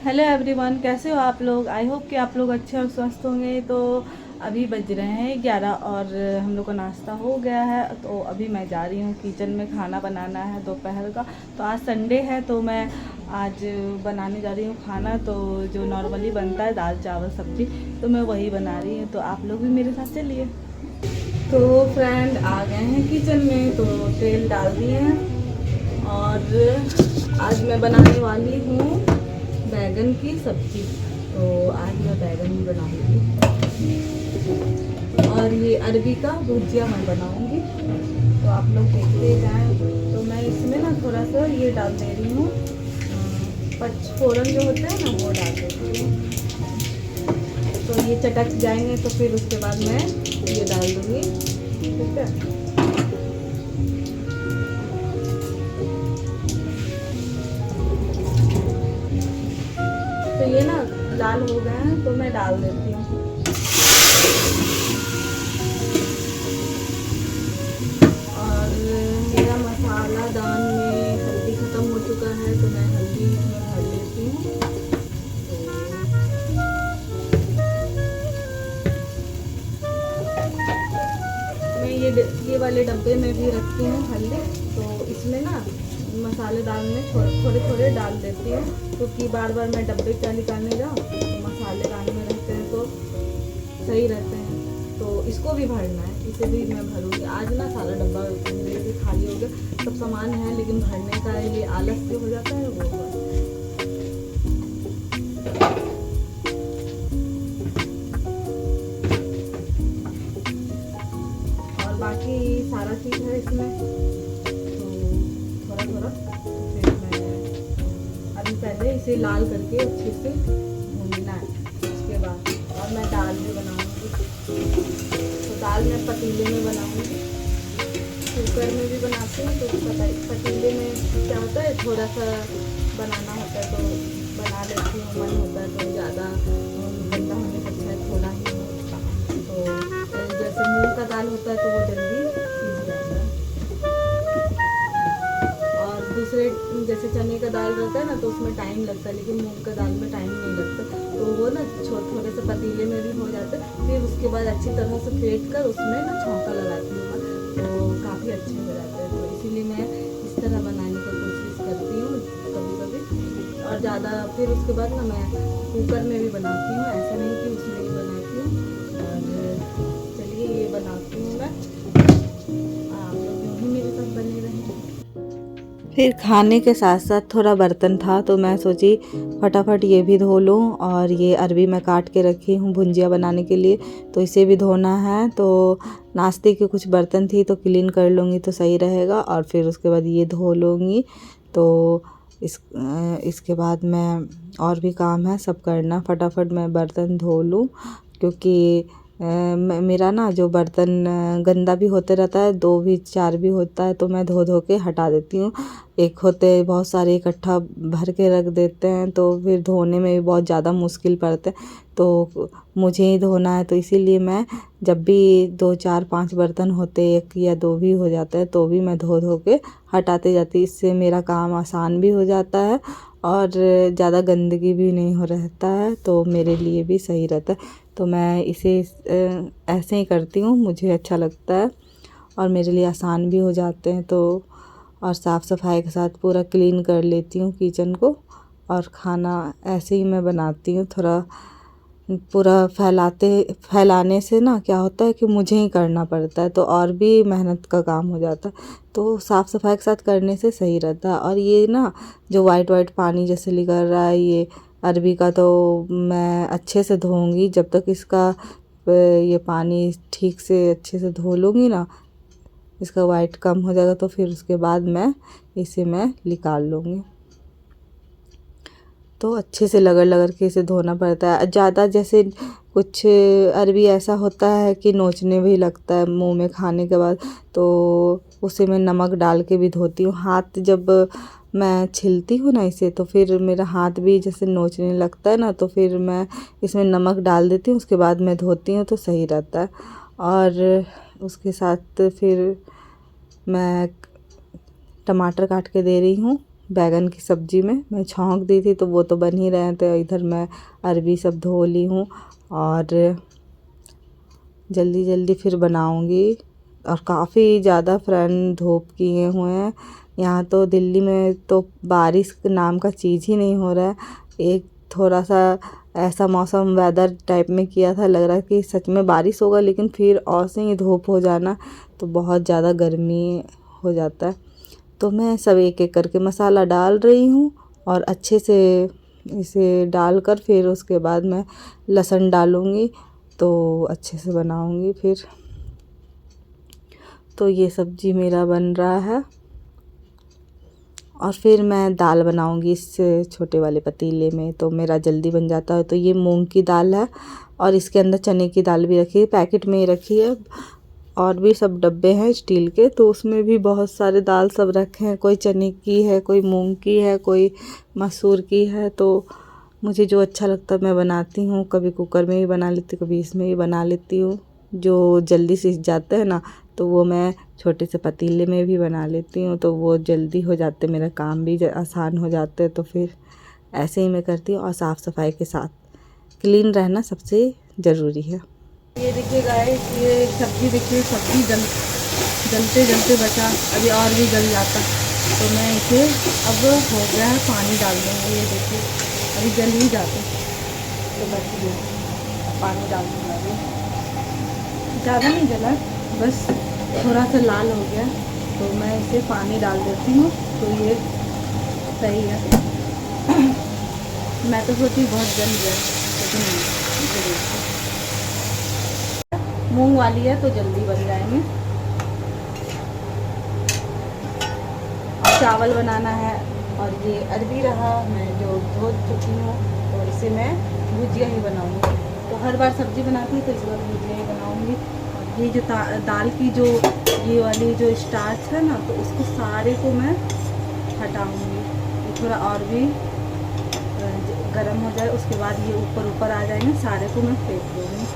Hello everyone, कैसे हो आप लोग। आई होप कि आप लोग अच्छे और स्वस्थ होंगे। तो अभी बज रहे हैं 11 और हम लोग का नाश्ता हो गया है। तो अभी मैं जा रही हूँ किचन में, खाना बनाना है दोपहर का। तो आज संडे है तो मैं आज बनाने जा रही हूँ खाना। तो जो नॉर्मली बनता है दाल चावल सब्ज़ी, तो मैं वही बना रही हूँ। तो आप लोग भी मेरे साथ चलिए। तो फ्रेंड आ गए हैं किचन में, तो तेल डाल दिए हैं और आज मैं बनाने वाली हूँ बैगन की सब्ज़ी। तो आज मैं बैगन ही बनाऊंगी और ये अरबी का भुजिया मैं बनाऊंगी। तो आप लोग देखते जाएं। तो मैं इसमें ना थोड़ा सा ये डाल दे रही हूँ, पचफोरन जो होते हैं ना, वो डाल देती हूँ। तो ये चटक जाएंगे तो फिर उसके बाद मैं ये डाल दूँगी। ठीक है। तो ये ना लाल हो गए हैं तो मैं डाल देती हूँ। और मेरा मसाला दान में हल्दी ख़त्म हो चुका है, तो मैं हल्दी इसमें भर लेती हूँ। तो मैं ये वाले डब्बे में भी रखती हूँ हल्दी। तो इसमें ना मसाले दाल में थोड़े थोड़े डाल देती हूँ, क्योंकि बार बार मैं डब्बे क्या निकालने जाऊँ, तो मसाले दाल में रहते हैं तो सही रहते हैं। तो इसको भी भरना है, इसे भी मैं भरूँगी। आज ना सारा डब्बा मेरे से खाली हो गया, सब सामान है लेकिन भरने का ये आलस जो हो जाता है वो हुआ। और बाकी सारा चीज़ है इसमें, तो थोड़ा थोड़ा। तो फिर मैं अभी पहले इसे लाल करके अच्छे से भूनना है। उसके बाद और मैं दाल भी बनाऊँगी। तो दाल मैं पतीले में बनाऊँगी, कुकर में भी बनाती हूँ। तो पतीले में क्या होता है, थोड़ा सा बनाना होता है तो बना लेती हूँ। मन होता है तो ज़्यादा गंदा होने से अच्छा है थोड़ा ही होता। तो जैसे मूंग का दाल होता है तो वो जल्दी सीज जाता है। और दूसरे जैसे चने का दाल रहता है ना, तो उसमें टाइम लगता है, लेकिन मूंग का दाल में टाइम नहीं लगता। तो वो ना थोड़े से पतीले में भी हो जाता है। फिर उसके बाद अच्छी तरह से फेंट कर उसमें ना छौंका लगाती हूँ, तो काफ़ी अच्छे हो जाते हैं। तो इसीलिए मैं इस तरह बनाने की कोशिश करती हूँ कभी कभी। और ज़्यादा फिर उसके बाद ना मैं कुकर में भी बनाती हूँ, ऐसा नहीं कि उसमें ही बनाती हूँ। और चलिए ये बनाती हूँ मैं, आप लोग यूँ ही मेरे साथ बने रहें। फिर खाने के साथ साथ थोड़ा बर्तन था, तो मैं सोची फटाफट ये भी धो लूँ। और ये अरबी मैं काट के रखी हूँ भुंजिया बनाने के लिए, तो इसे भी धोना है। तो नाश्ते के कुछ बर्तन थी तो क्लीन कर लूँगी तो सही रहेगा, और फिर उसके बाद ये धो लूँगी। तो इसके बाद मैं और भी काम है सब करना, फटाफट मैं बर्तन धो लूँ। क्योंकि मेरा ना जो बर्तन गंदा भी होते रहता है, 2 भी 4 भी होता है, तो मैं धो धो के हटा देती हूँ। एक होते बहुत सारे इकट्ठा भर के रख देते हैं, तो फिर धोने में भी बहुत ज़्यादा मुश्किल पड़ता है। तो मुझे ही धोना है, तो इसीलिए मैं जब भी 2 4 5 बर्तन होते, 1 या 2 भी हो जाते हैं, तो भी मैं धो धो के हटाते जाती। इससे मेरा काम आसान भी हो जाता है और ज़्यादा गंदगी भी नहीं हो रहता है, तो मेरे लिए भी सही रहता है। तो मैं इसे ऐसे ही करती हूँ, मुझे अच्छा लगता है और मेरे लिए आसान भी हो जाते हैं। तो और साफ़ सफाई के साथ पूरा क्लीन कर लेती हूँ किचन को। और खाना ऐसे ही मैं बनाती हूँ, थोड़ा पूरा फैलाने से ना क्या होता है कि मुझे ही करना पड़ता है, तो और भी मेहनत का काम हो जाता है। तो साफ़ सफाई के साथ करने से सही रहता है। और ये ना जो वाइट वाइट पानी जैसे निकल रहा है ये अरबी का, तो मैं अच्छे से धोऊंगी। जब तक इसका ये पानी ठीक से अच्छे से धो लूँगी ना, इसका वाइट कम हो जाएगा, तो फिर उसके बाद इसे मैं निकाल लूँगी। तो अच्छे से लगड़ लगड़ के इसे धोना पड़ता है। ज़्यादा जैसे कुछ अरबी ऐसा होता है कि नोचने भी लगता है मुंह में खाने के बाद, तो उसे मैं नमक डाल के भी धोती हूँ। हाथ जब मैं छिलती हूँ ना इसे, तो फिर मेरा हाथ भी जैसे नोचने लगता है ना, तो फिर मैं इसमें नमक डाल देती हूँ, उसके बाद मैं धोती हूँ तो सही रहता है। और उसके साथ फिर मैं टमाटर काट के दे रही हूँ बैगन की सब्ज़ी में मैं छौंक दी थी, तो वो तो बन ही रहे थे। इधर मैं अरबी सब धो ली हूँ और जल्दी जल्दी फिर बनाऊँगी। और काफ़ी ज़्यादा फ्रेंड धूप किए हुए हैं। यहाँ तो दिल्ली में तो बारिश नाम का चीज़ ही नहीं हो रहा है। एक थोड़ा सा ऐसा मौसम वेदर टाइप में किया था, लग रहा है कि सच में बारिश होगा, लेकिन फिर ऐसे ही धूप हो जाना, तो बहुत ज़्यादा गर्मी हो जाता है। तो मैं सब एक एक करके मसाला डाल रही हूँ और अच्छे से इसे डालकर फिर उसके बाद मैं लहसुन डालूँगी, तो अच्छे से बनाऊँगी फिर। तो ये सब्ज़ी मेरा बन रहा है और फिर मैं दाल बनाऊँगी इस छोटे वाले पतीले में, तो मेरा जल्दी बन जाता है। तो ये मूंग की दाल है और इसके अंदर चने की दाल भी रखी है, पैकेट में ही रखी है। और भी सब डब्बे हैं स्टील के, तो उसमें भी बहुत सारे दाल सब रखे हैं। कोई चने की है, कोई मूंग की है, कोई मसूर की है। तो मुझे जो अच्छा लगता है मैं बनाती हूँ। कभी कुकर में भी बना लेती हूँ, कभी इसमें भी बना लेती हूँ। जो जल्दी सीख जाते हैं ना, तो वो मैं छोटे से पतीले में भी बना लेती हूँ, तो वो जल्दी हो जाते, मेरा काम भी आसान हो जाते। तो फिर ऐसे ही मैं करती हूँ। और साफ़ सफाई के साथ क्लीन रहना सबसे ज़रूरी है। ये देखिए गाइस, ये सब्ज़ी देखिए, सब्ज़ी जलते जलते बचा, अभी और भी जल जाता। तो मैं इसे अब हो गया है, पानी डाल दूँगी। ये देखिए अभी जल ही जाते, तो बच गया, पानी डाल दूँगा। अभी ज़्यादा नहीं जला, बस थोड़ा सा लाल हो गया, तो मैं इसे पानी डाल देती हूँ। तो ये सही है। मैं तो सोची बहुत जल गया, लेकिन नहीं। मूंग वाली है तो जल्दी बन जाएंगे। और चावल बनाना है। और ये अरबी रहा, मैं जो धो चुकी हूँ, तो इसे मैं भुजिया ही बनाऊँगी। तो हर बार सब्ज़ी बनाती हूँ, तो इस बार भुजिया ही बनाऊँगी। और ये जो दाल की जो ये वाली जो स्टार्च है ना, तो उसको सारे को मैं हटाऊँगी। ये थोड़ा और भी गर्म हो जाए, उसके बाद ये ऊपर ऊपर आ जाएंगे, सारे को मैं फेंक दूँगी।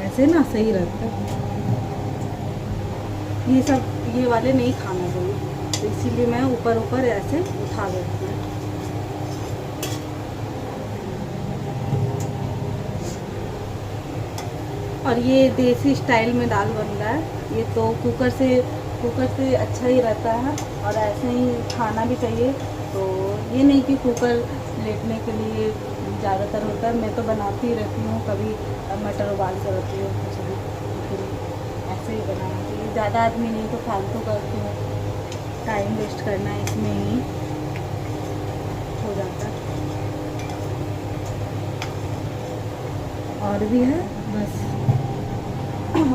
ऐसे ना सही रहता है। ये सब ये वाले नहीं खाना चाहिए, तो इसीलिए मैं ऊपर ऊपर ऐसे उठा देती हूँ। और ये देसी स्टाइल में दाल बन रहा है। ये तो कुकर से अच्छा ही रहता है, और ऐसे ही खाना भी चाहिए। तो ये नहीं कि कुकर लेटने के लिए ज़्यादातर होता है। मैं तो बनाती ही रहती हूँ, कभी मटर उबाल कर रखती हूँ, कुछ भी, ऐसे ही बनाना चाहिए। ज़्यादा आदमी नहीं तो फालतू करती हूँ, टाइम वेस्ट करना इसमें ही हो जाता है। और भी है बस।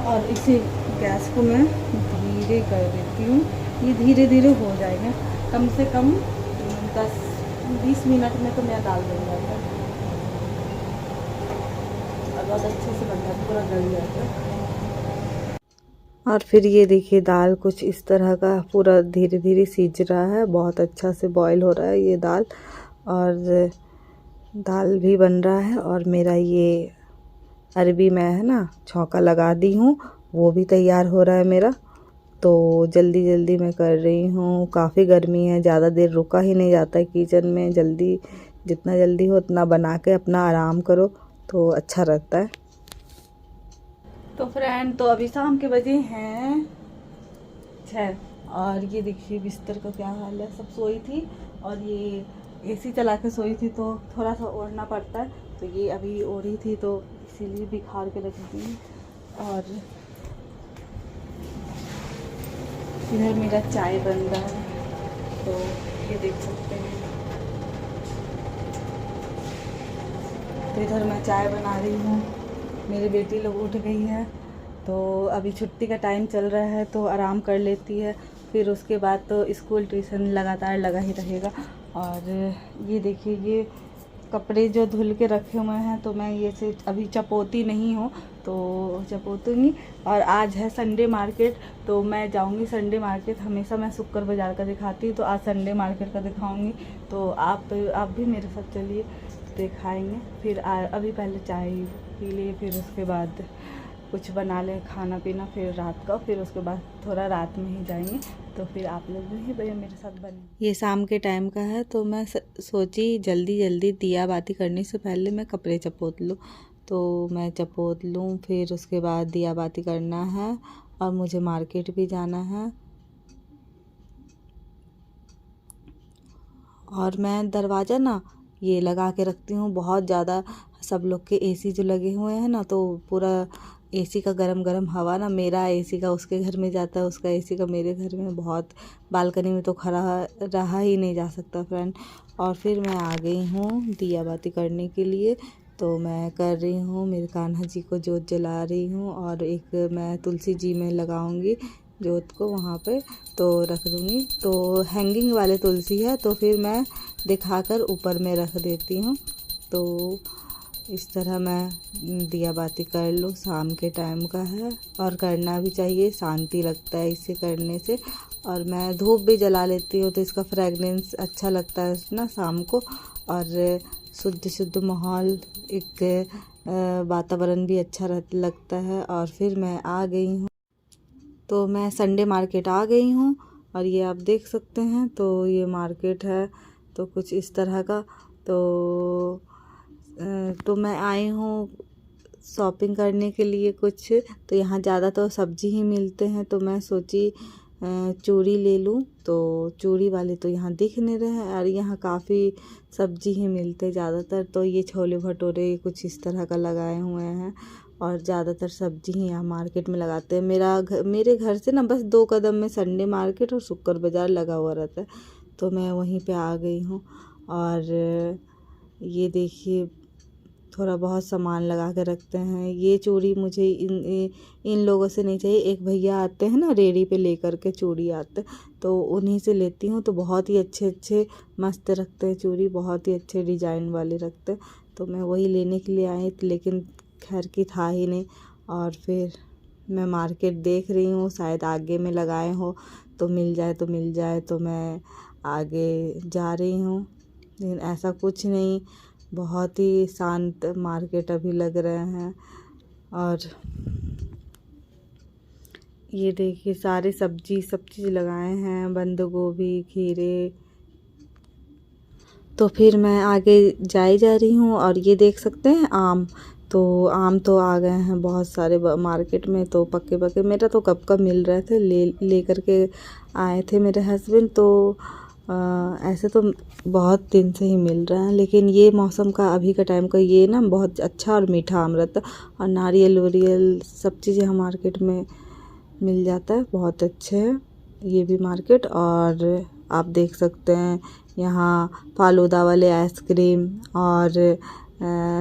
और इसे गैस को मैं धीरे कर देती हूँ। ये धीरे धीरे हो जाएगा, कम से कम 10-20 मिनट में तो मेरा दाल बन जाता है। और बहुत अच्छे से बन जाता है, पूरा गल जाता है। और फिर ये देखिए दाल कुछ इस तरह का पूरा धीरे धीरे सीज रहा है, बहुत अच्छा से बॉईल हो रहा है ये दाल। और दाल भी बन रहा है, और मेरा ये अरबी मैं है ना छौंका लगा दी हूँ, वो भी तैयार हो रहा है मेरा। तो जल्दी जल्दी मैं कर रही हूँ। काफ़ी गर्मी है, ज़्यादा देर रुका ही नहीं जाता है किचन में। जल्दी जितना जल्दी हो उतना बना के अपना आराम करो, तो अच्छा रहता है। तो फ्रेंड, तो अभी शाम के बजे हैं 6, और ये देखिए बिस्तर का क्या हाल है। सब सोई थी, और ये एसी चला के सोई थी, तो थोड़ा सा ओढ़ना पड़ता है। तो ये अभी ओढ़ी थी, तो इसीलिए बिखार के रख दी। और इधर मेरा चाय बन रहा है, तो ये देख सकते हैं। तो इधर मैं चाय बना रही हूँ। मेरी बेटी लोग उठ गई है, तो अभी छुट्टी का टाइम चल रहा है, तो आराम कर लेती है। फिर उसके बाद तो स्कूल ट्यूशन लगातार लगा ही रहेगा। और ये देखिए, ये कपड़े जो धुल के रखे हुए हैं, तो मैं ये से अभी चपोती नहीं हूँ, तो चपोतूँगी। और आज है संडे मार्केट, तो मैं जाऊँगी संडे मार्केट। हमेशा मैं शुक्र बाज़ार का दिखाती हूँ, तो आज संडे मार्केट का दिखाऊँगी। तो आप भी मेरे साथ चलिए, दिखाएंगे। फिर अभी पहले चाय पी लिए, फिर उसके बाद कुछ बना लें खाना पीना फिर रात का, फिर उसके बाद थोड़ा रात में ही जाएंगे, तो फिर आप लोग भी भैया मेरे साथ बने। ये शाम के टाइम का है, तो मैं सोची जल्दी जल्दी दिया बाती करने से पहले मैं कपड़े चपोत लूँ, तो मैं चपोत लूँ, फिर उसके बाद दिया बाती करना है और मुझे मार्केट भी जाना है। और मैं दरवाज़ा ना ये लगा के रखती हूँ, बहुत ज़्यादा सब लोग के एसी जो लगे हुए हैं ना, तो पूरा एसी का गरम गरम हवा ना मेरा एसी का उसके घर में जाता है, उसका एसी का मेरे घर में, बहुत बालकनी में तो खड़ा रहा ही नहीं जा सकता फ्रेंड। और फिर मैं आ गई हूँ दिया बाती करने के लिए, तो मैं कर रही हूँ, मेरे कान्हा जी को जोत जला रही हूँ, और एक मैं तुलसी जी में लगाऊंगी जोत को वहाँ पे, तो रख दूँगी। तो हैंगिंग वाले तुलसी है, तो फिर मैं दिखाकर ऊपर में रख देती हूँ। तो इस तरह मैं दिया बाती कर लूँ, शाम के टाइम का है और करना भी चाहिए, शांति लगता है इसे करने से। और मैं धूप भी जला लेती हूँ, तो इसका फ्रेगनेंस अच्छा लगता है ना शाम को, और शुद्ध शुद्ध माहौल, एक वातावरण भी अच्छा लगता है। और फिर मैं आ गई हूँ, तो मैं संडे मार्केट आ गई हूँ, और ये आप देख सकते हैं, तो ये मार्केट है, तो कुछ इस तरह का। तो मैं आई हूँ शॉपिंग करने के लिए कुछ, तो यहाँ ज़्यादा तो सब्ज़ी ही मिलते हैं, तो मैं सोची चूड़ी ले लूँ, तो चूड़ी वाले तो यहाँ दिख नहीं रहे हैं, और यहाँ काफ़ी सब्ज़ी ही मिलते ज़्यादातर। तो ये छोले भटूरे कुछ इस तरह का लगाए हुए हैं, और ज़्यादातर सब्ज़ी ही यहाँ मार्केट में लगाते हैं। मेरे घर से ना बस 2 कदम में संडे मार्केट और शुक्र बाज़ार लगा हुआ रहता है, तो मैं वहीं पे आ गई हूँ। और ये देखिए थोड़ा बहुत सामान लगा के रखते हैं। ये चूड़ी मुझे इन लोगों से नहीं चाहिए, एक भैया आते हैं ना रेडी पे लेकर के चूड़ी आते, तो उन्हीं से लेती हूँ। तो बहुत ही अच्छे अच्छे मस्त रखते हैं चूड़ी, बहुत ही अच्छे डिजाइन वाले रखते हैं, तो मैं वही लेने के लिए आई, लेकिन खैर की था ही नहीं। और फिर मैं मार्केट देख रही हूँ, शायद आगे में लगाए हो तो मिल जाए तो मिल जाए, तो मैं आगे जा रही हूँ, लेकिन ऐसा कुछ नहीं, बहुत ही शांत मार्केट अभी लग रहे हैं। और ये देखिए सारे सब चीज़ लगाए हैं, बंद गोभी, खीरे। तो फिर मैं आगे जा रही हूँ, और ये देख सकते हैं आम तो आ गए हैं बहुत सारे मार्केट में, तो पक्के पक्के मेरा तो कब का मिल रहे थे, ले करके आए थे मेरे हस्बैंड। तो ऐसे तो बहुत दिन से ही मिल रहा है, लेकिन ये मौसम का अभी का टाइम का ये ना बहुत अच्छा और मीठा आम रहता है, और नारियल वारियल सब चीज़ें हम मार्केट में मिल जाता है, बहुत अच्छे है ये भी मार्केट। और आप देख सकते हैं यहाँ फालूदा वाले आइसक्रीम और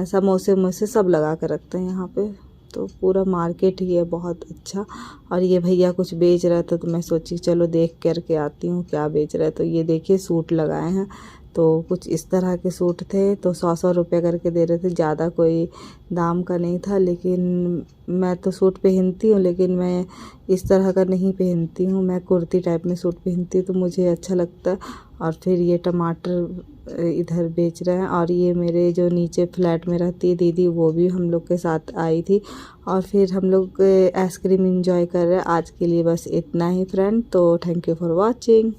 समोसे सब लगा कर रखते हैं यहाँ पे, तो पूरा मार्केट ही है बहुत अच्छा। और ये भैया कुछ बेच रहा था, तो मैं सोची चलो देख करके आती हूँ क्या बेच रहा है। तो ये देखिए सूट लगाए हैं, तो कुछ इस तरह के सूट थे, तो 100 रुपये करके दे रहे थे, ज़्यादा कोई दाम का नहीं था। लेकिन मैं तो सूट पहनती हूँ, लेकिन मैं इस तरह का नहीं पहनती हूँ, मैं कुर्ती टाइप में सूट पहनती हूँ, तो मुझे अच्छा लगता है। और फिर ये टमाटर इधर बेच रहे हैं, और ये मेरे जो नीचे फ्लैट में रहती है दीदी, वो भी हम लोग के साथ आई थी, और फिर हम लोग आइसक्रीम एंजॉय कर रहे हैं। आज के लिए बस इतना ही फ्रेंड, तो थैंक यू फॉर वॉचिंग।